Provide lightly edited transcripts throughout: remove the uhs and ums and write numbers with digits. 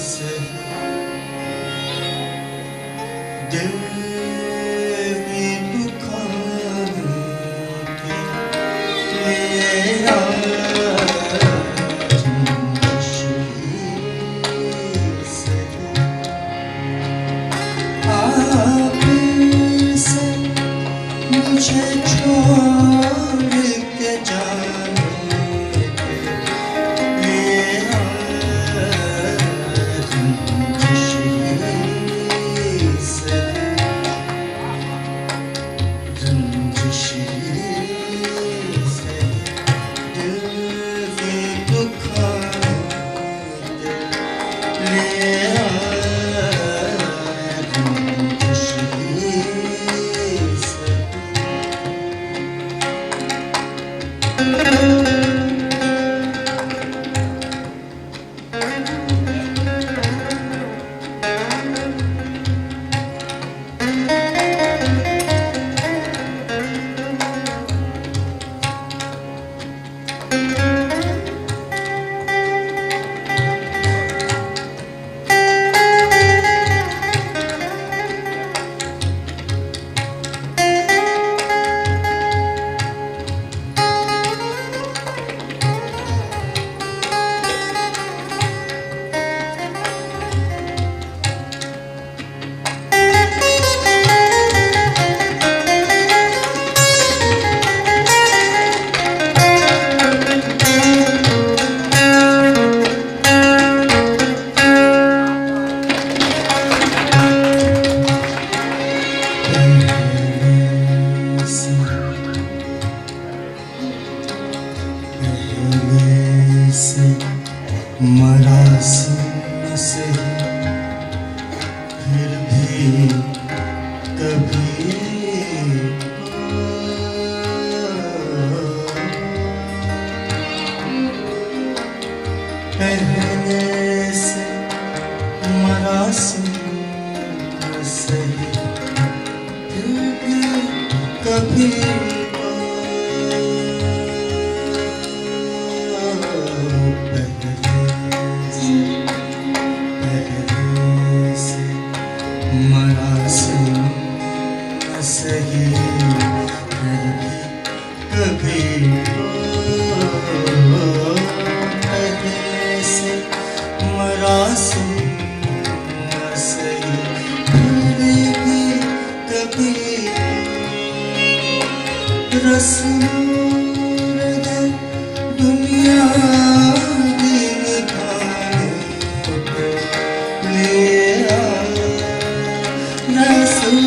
से दिल भी दुखाने के मेरा से आपसे मुझे छोड़ के जाने मरासी से फिर भी कभी पहले से मरासी से फिर भी कभी सही फिर भी कभी पहले से मरासी सही फिर भी कभी रस्म दुनिया की निभाने लिया रस्म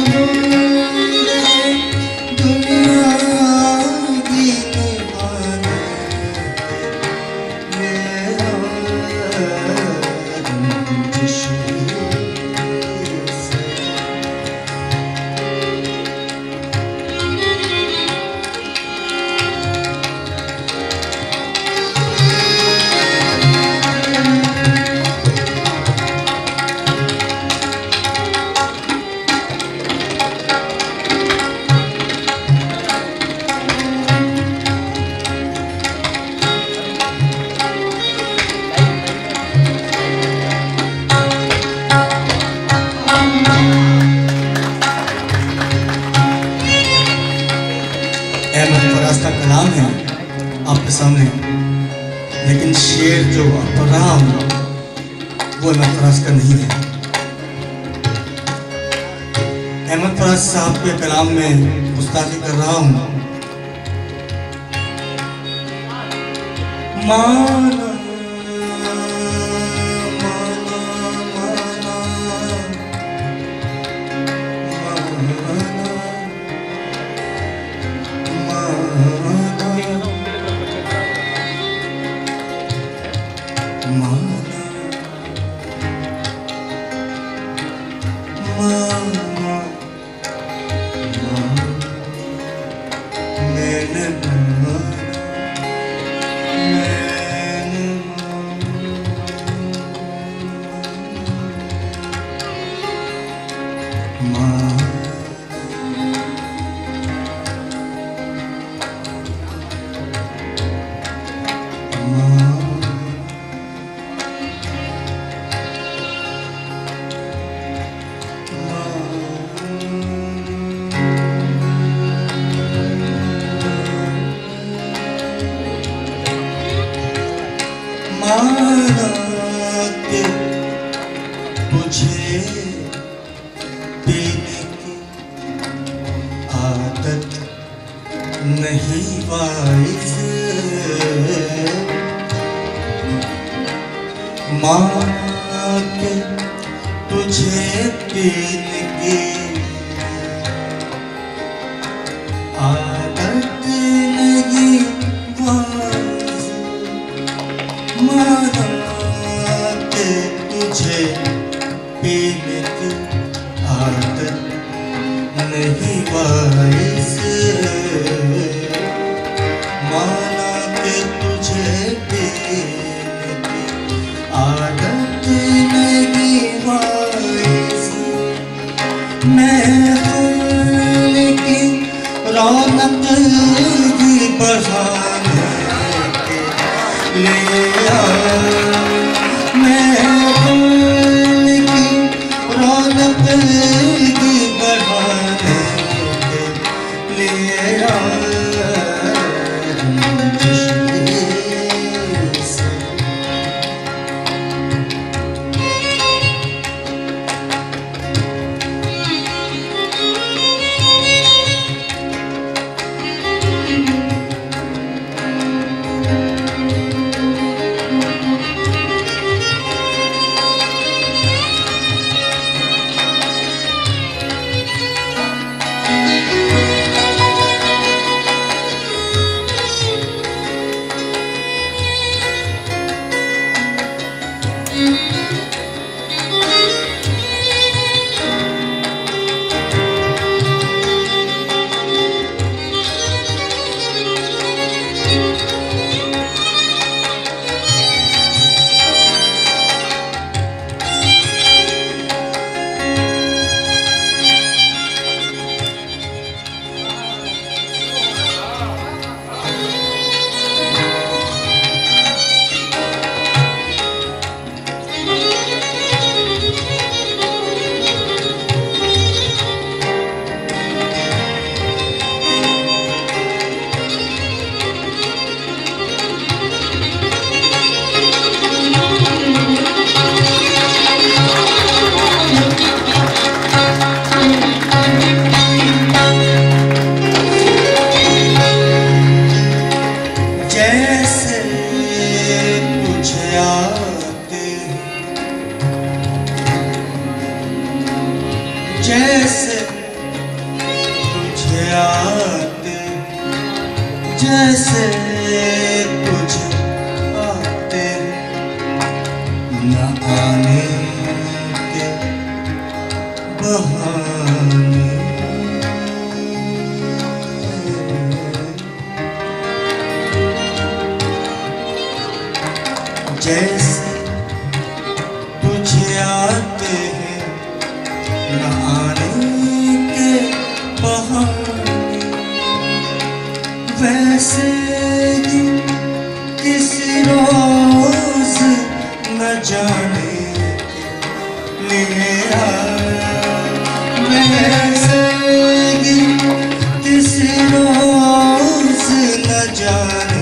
का कलाम है आपके सामने, लेकिन शेर जो पढ़ रहा हूं वो अहमद फराज का नहीं है। अहमद फराज साहब के कलाम में गुस्ताखी कर रहा हूं। माना माना के तुझे पीने की आदत नहीं वाइस, माना के तुझे पीने की आदत नहीं वाइस, माना के तुझे पीने की आदत नहीं वाइस, माना के तुझे पीने की आदत नहीं वाइस। मैं फूल की रौनक की बढ़ाने के लिए आया, मैं फूल की रौनक की बढ़ाने के लिए आया से। जैसे तुझे आते, जैसे तुझे आते न आने के बहाने, जैसे तुझे आते हैं न आने के बहाने, वैसे ही किसी रोज न जाने के लिए आया, वैसे ही किसी रोज न जाने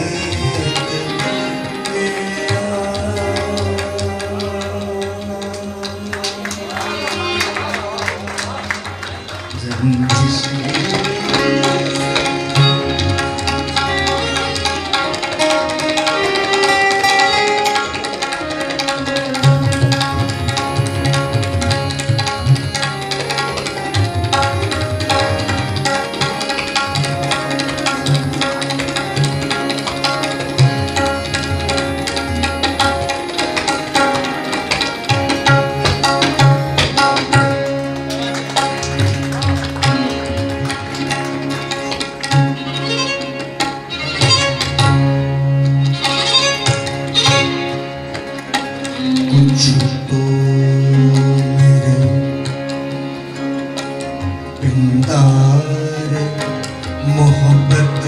कुछ तो मेरे पिंदार मोहब्बत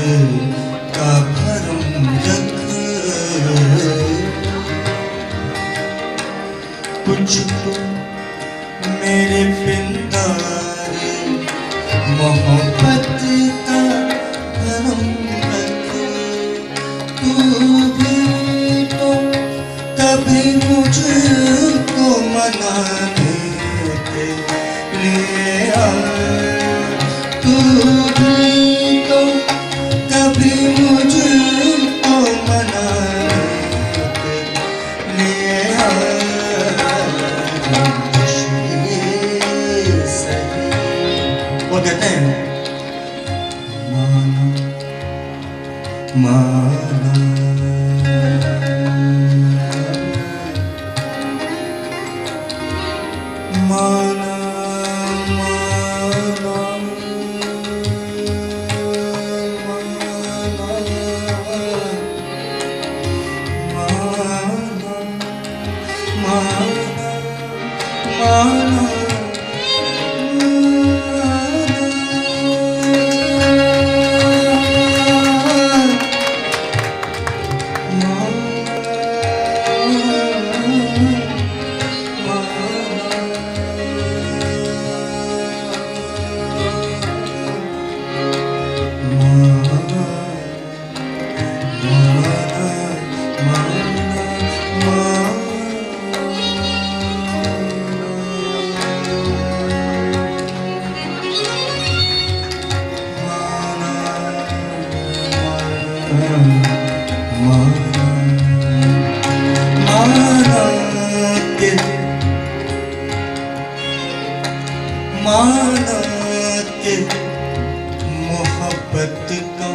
का भरम रख, कुछ तो मेरे पिंदार मोहब्बत का भरम रख, तू भी तो कभी मुझको मनाने के लिए तू भी तो कभी मुझको मनाने के लिए वो कहते हैं माना माना माना माना माना के मोहब्बत का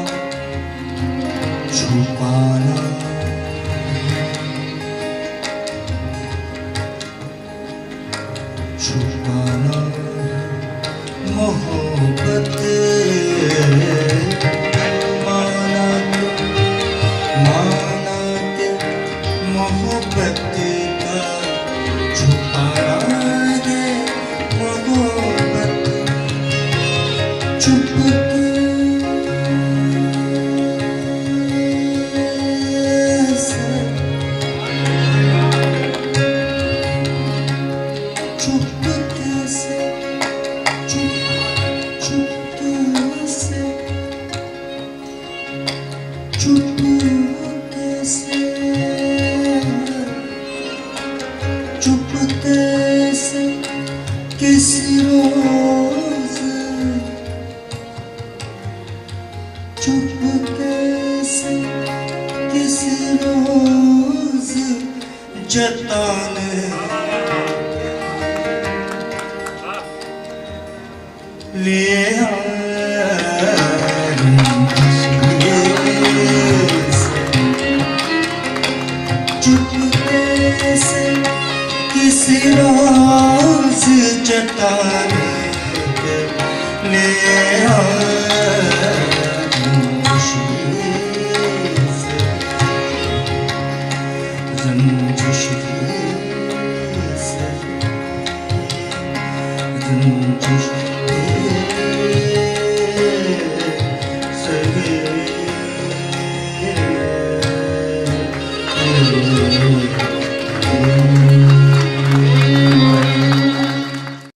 छुपाना छुपाना मोहब्बत माना के मोहब्बत का छुपाना चुपके से किसी रोज चुपके से किसी रोज जताने लिए चुपके से किसी रोज जताने के लिए